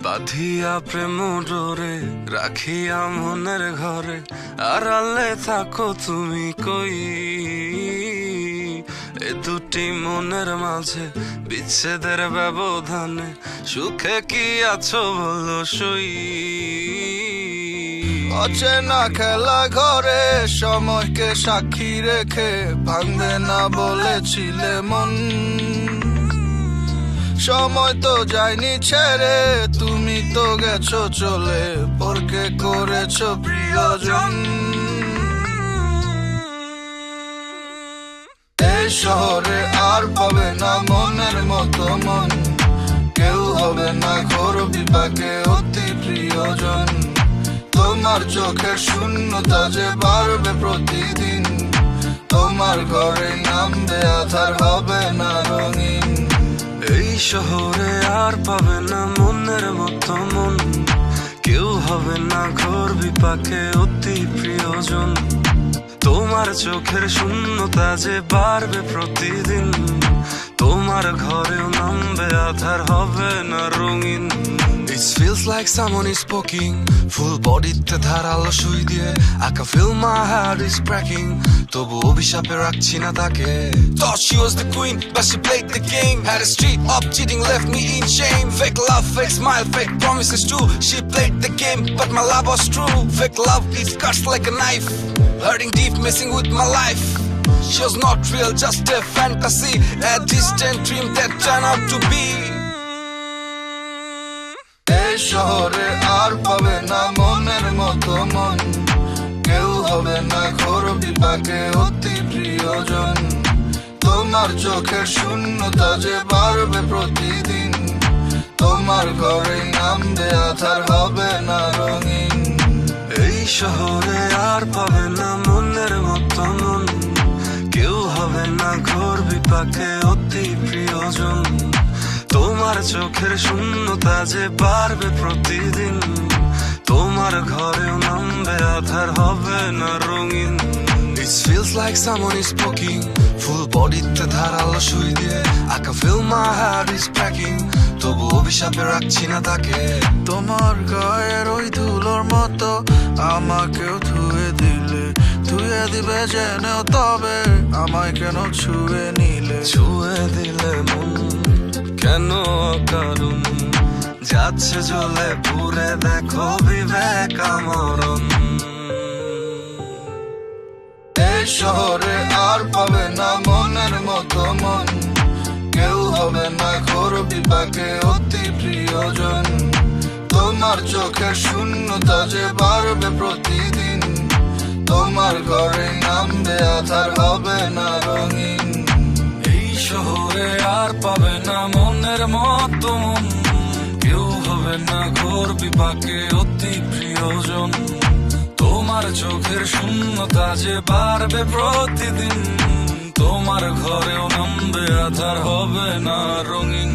বাঁধিয়া প্রেম ডোরে রাখিয়া মনের ঘরে, আড়ালে থাকো তুমি কই? এ দুটি মনের মাঝে বিচ্ছেদের ব্যবধানে সুখে কি আছো বলো সই? অচেনা খেলা ঘরে সময়কে সাক্ষী রেখে ভাঙবে না বলেছিলে মন। সময় তো যায়নি ছেড়ে, তুমি তো গেছো চলে, পরকে করেছো প্রিয়জন। এই শহরে আর পাবে না মনের মতো মন, কেউ হবে না ঘোর বিপাকে অতি প্রিয়জন। তোমার চোখের শূন্যতা যে বাড়বে প্রতিদিন, তোমার ঘরে নামবে আধার, হবে না রঙিন। এই শহরে আর পাবে না মনের মতো মন, কেউ হবে না ঘোর বিপাকে অতি প্রিয়জন। তোমার চোখের শূন্যতা যে বাড়বে প্রতিদিন, তোমার ঘরেও নামবে আধার, হবে না রঙিন। It feels like someone is poking, full bodyতে ধারালো সুই দিয়ে। I can feel my heart is cracking, তবু অভিশাপে রাখছি না তাকে। Thought she was the queen, but she played the game. Had a street up cheating, left me in shame. Fake love, fake smile, fake promises too. She played the game, but my love was true. Fake love, it cuts like a knife, hurting deep, messing with my life. She was not real, just a fantasy, a distant dream that turned out to be. এই শহরে আর পাবে না মনের মতো মন, কেউ হবে না ঘোর বিপাকে অতি প্রিয়জন। তোমার চোখের শূন্যতা যে বাড়বে প্রতিদিন, তোমার ঘরে নামবে আধার, হবে না রঙিন। এই শহরে আর পাবে না মনের মতো মন, কেউ হবে না ঘোর বিপাকে অতি প্রিয়জন। তোমার চোখের শূন্যতা যে বাড়বে প্রতিদিন, তোমার ঘরেও নামবে আধার, হবে না রঙিন। It feels like someone is poking, full bodyতে ধারালো সুই দিয়ে। I can feel my heart is cracking, তবু অভিশাপে রাখছি না তাকে। তোমার গায়ের ওই ধুলোর মতো আমাকেও ধুয়ে দিলে, ধুয়ে দিবে জেনেও তবে আমায় কেন ছুঁয়ে নিলে? ছুঁয়ে দিলে মন কেন কারণ, যাচ্ছে জ্বলে পুরে দেখো বিবেক আমরণ। এই শহরে আর পাবে না মনের মতো মন, কেউ হবে না ঘোর বিপাকে অতি প্রিয়জন। তোমার চোখের শূন্যতা যে বাড়বে প্রতিদিন, তোমার ঘরে নামবে আধার, হবে না রঙিন। এই শহরে আর পাবে না মনের মতো মন, কেউ হবে না ঘোর বিপাকে অতি প্রিয়জন। তোমার চোখের শূন্যতা যে বাড়বে প্রতিদিন, তোমার ঘরেও নামবে আধার, হবে না রঙিন।